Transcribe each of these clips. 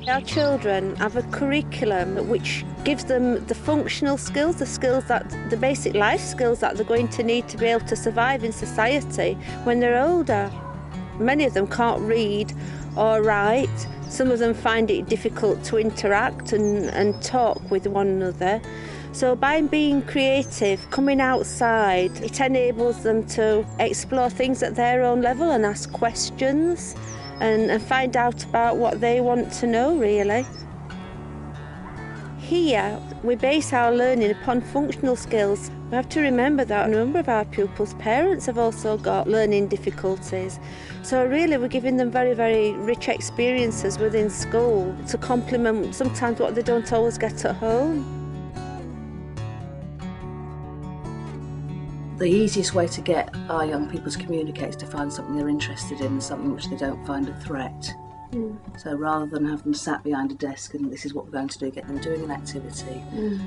Our children have a curriculum which gives them the functional skills, the basic life skills that they're going to need to be able to survive in society when they're older. Many of them can't read or write. Some of them find it difficult to interact and talk with one another. So by being creative, coming outside, it enables them to explore things at their own level and ask questions and find out about what they want to know, really. Here, we base our learning upon functional skills. We have to remember that a number of our pupils' parents have also got learning difficulties. So really we're giving them very, very rich experiences within school to complement sometimes what they don't always get at home. The easiest way to get our young people to communicate is to find something they're interested in, something which they don't find a threat. So rather than have them sat behind a desk and this is what we're going to do, get them doing an activity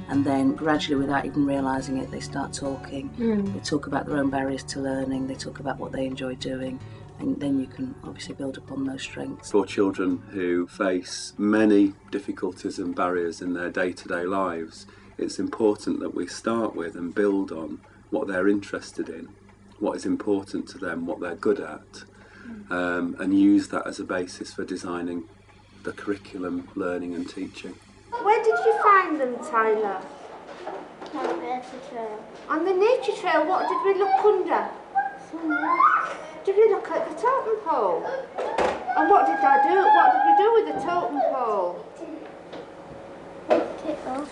and then gradually, without even realising it, they start talking. They talk about their own barriers to learning, they talk about what they enjoy doing, and then you can obviously build upon those strengths. For children who face many difficulties and barriers in their day-to-day lives, it's important that we start with and build on what they're interested in, what is important to them, what they're good at, and use that as a basis for designing the curriculum, learning and teaching. Where did you find them, Tyler? On the nature trail. On the nature trail, what did we look under? Did we look at the totem pole? And what did I do? What did we do with the totem pole? Pick it up.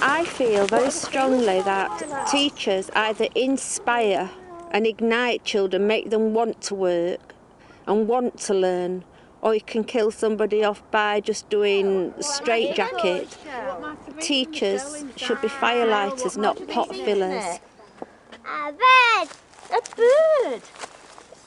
I feel very strongly that teachers either inspire and ignite children, make them want to work and want to learn, or you can kill somebody off by just doing straitjacket. Teachers should be firelighters, not pot fillers. A bird! A bird!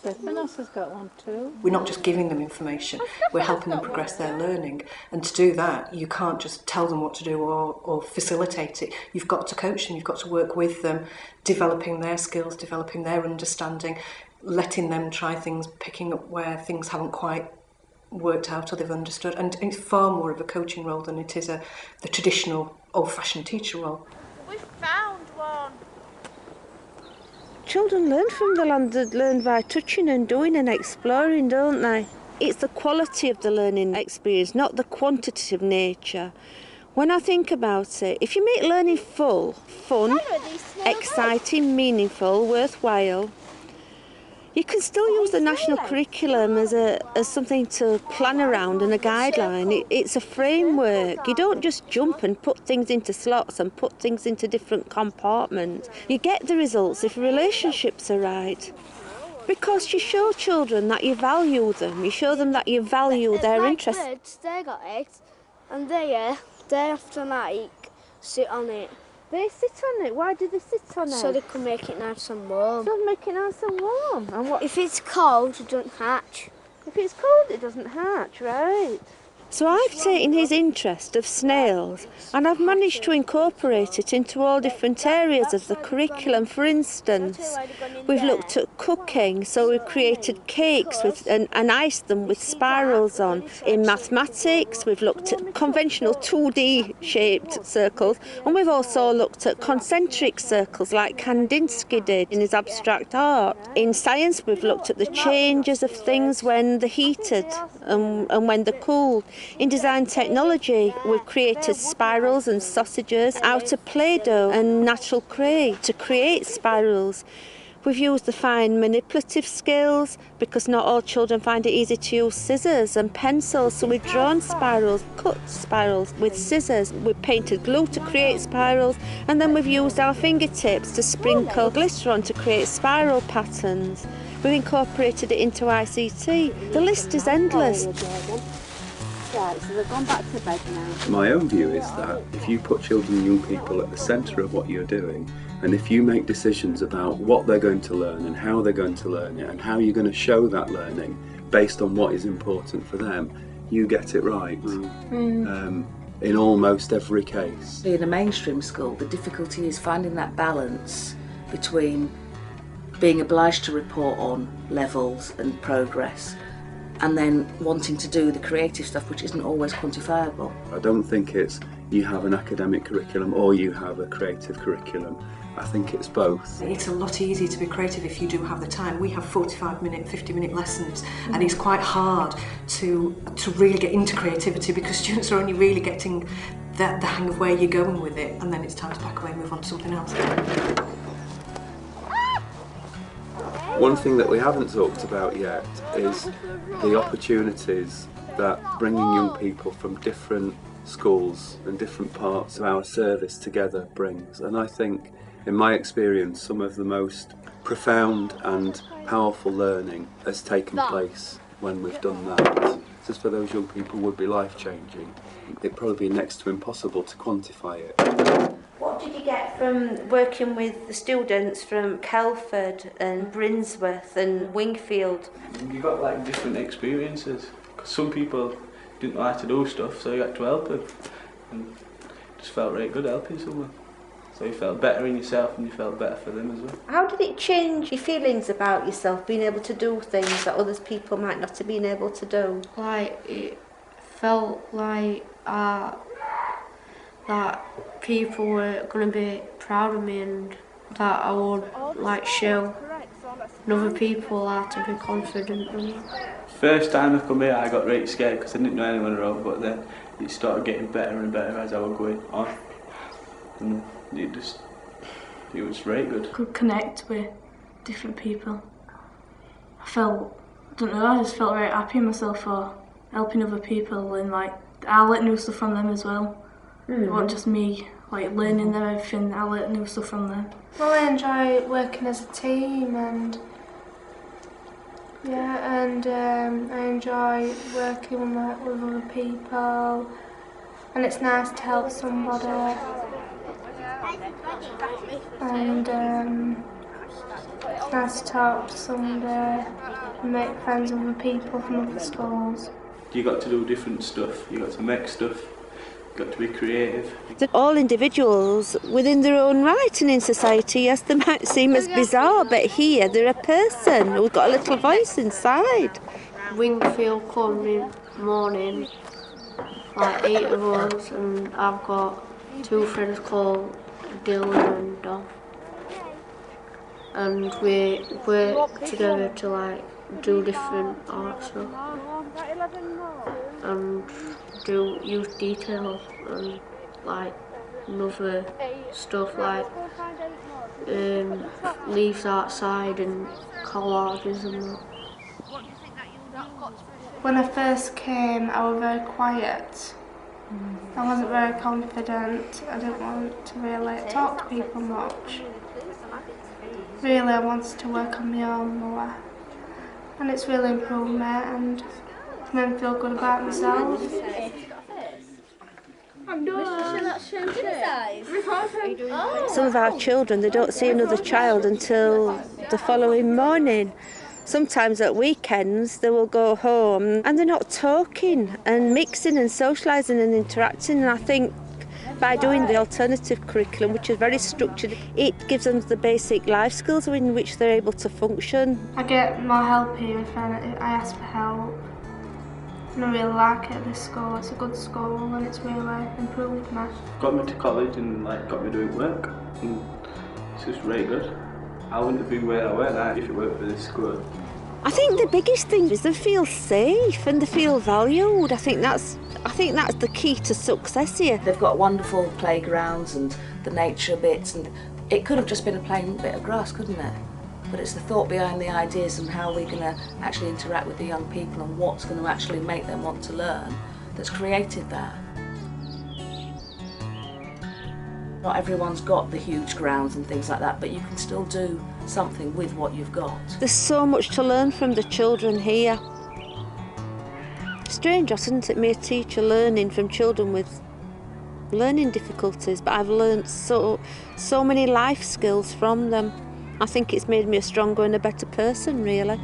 Everyone else has got one too. We're not just giving them information, we're helping them progress their learning. And to do that, you can't just tell them what to do or facilitate it. You've got to coach them, you've got to work with them, developing their skills, developing their understanding, letting them try things, picking up where things haven't quite worked out or they've understood. And it's far more of a coaching role than it is the traditional old-fashioned teacher role. We've found one. Children learn from the land, they learn by touching and doing and exploring, don't they? It's the quality of the learning experience, not the quantitative nature. When I think about it, if you make learning full, fun, exciting, meaningful, worthwhile, you can still use the national curriculum as something to plan around and a guideline. It's a framework. You don't just jump and put things into slots and put things into different compartments. You get the results if relationships are right. Because you show children that you value them. You show them that you value their interests. Birds, they got eggs, and they have to sit on it. They sit on it. Why do they sit on it? So they can make it nice and warm. So make it nice and warm. And what? If it's cold, it doesn't hatch. If it's cold, it doesn't hatch, right? So I've taken his interest of snails and I've managed to incorporate it into all different areas of the curriculum. For instance, we've looked at cooking, so we've created cakes and iced them with spirals on. In mathematics, we've looked at conventional 2D shaped circles, and we've also looked at concentric circles like Kandinsky did in his abstract art. In science, we've looked at the changes of things when they're heated and when they're cooled. In design technology, we've created spirals and sausages out of Play-Doh and natural clay to create spirals. We've used the fine manipulative skills because not all children find it easy to use scissors and pencils, so we've drawn spirals, cut spirals with scissors. We've painted glue to create spirals, and then we've used our fingertips to sprinkle glitter on to create spiral patterns. We've incorporated it into ICT. The list is endless. Right, so they've gone back to bed now. My own view is that if you put children and young people at the centre of what you're doing, and if you make decisions about what they're going to learn and how they're going to learn it and how you're going to show that learning based on what is important for them, you get it right. In almost every case. In a mainstream school, the difficulty is finding that balance between being obliged to report on levels and progress, and then wanting to do the creative stuff which isn't always quantifiable. I don't think it's you have an academic curriculum or you have a creative curriculum. I think it's both. It's a lot easier to be creative if you do have the time. We have 45-minute, 50-minute lessons, and it's quite hard to really get into creativity because students are only really getting the hang of where you're going with it, and then it's time to back away and move on to something else. One thing that we haven't talked about yet is the opportunities that bringing young people from different schools and different parts of our service together brings. And I think, in my experience, some of the most profound and powerful learning has taken place when we've done that. Just for those young people would be life-changing. It'd probably be next to impossible to quantify it. What did you get from working with the students from Kelford and Brinsworth and Wingfield? You got like different experiences. 'Cause some people didn't know how to do stuff, so you had to help them. And just felt really good helping someone. So you felt better in yourself and you felt better for them as well. How did it change your feelings about yourself, being able to do things that others people might not have been able to do? Like, it felt like that people were going to be proud of me and that I would like show other people how to be confident. First time I come here I got really scared because I didn't know anyone around, but then it started getting better and better as I was going on. And it was really good. Could connect with different people. I just felt very happy myself for helping other people, and like I learnt new stuff from them as well. It wasn't just me like learning them everything, I learnt new stuff from them. Well, I enjoy working as a team and I enjoy working with other people, and it's nice to help somebody, and it's nice to talk to somebody and make friends with other people from other schools. You got to do different stuff, you got to make stuff, you got to be creative. They're all individuals within their own right and in society. Yes, they might seem as bizarre, but here they're a person who's got a little voice inside. Wingfield come in morning, like 8 of us, and I've got 2 friends called Dylan and Dom. And we work together to like do different art stuff and do use details and like other stuff like leaves outside and collages and that. When I first came, I was very quiet. I wasn't very confident. I didn't want to really talk to people much. Really, I wanted to work on my own more. And it's really improved me and made me feel good about myself. Some of our children, they don't see another child until the following morning. Sometimes at weekends they will go home and they're not talking and mixing and socialising and interacting, and I think by doing the alternative curriculum, which is very structured, it gives them the basic life skills in which they're able to function. I get more help here if I ask for help. And I really like it at this school. It's a good school and it's really improved me. Got me to college and like got me doing work, and it's just really good. I wouldn't have been where I were now if it weren't for this school. I think the biggest thing is they feel safe and they feel valued. I think that's the key to success here. They've got wonderful playgrounds and the nature bits, and it could have just been a plain bit of grass, couldn't it? But it's the thought behind the ideas and how we're going to actually interact with the young people and what's going to actually make them want to learn that's created that. Not everyone's got the huge grounds and things like that, but you can still do something with what you've got. There's so much to learn from the children here. Strange, isn't it, me a teacher learning from children with learning difficulties, but I've learnt so many life skills from them. I think it's made me a stronger and a better person, really.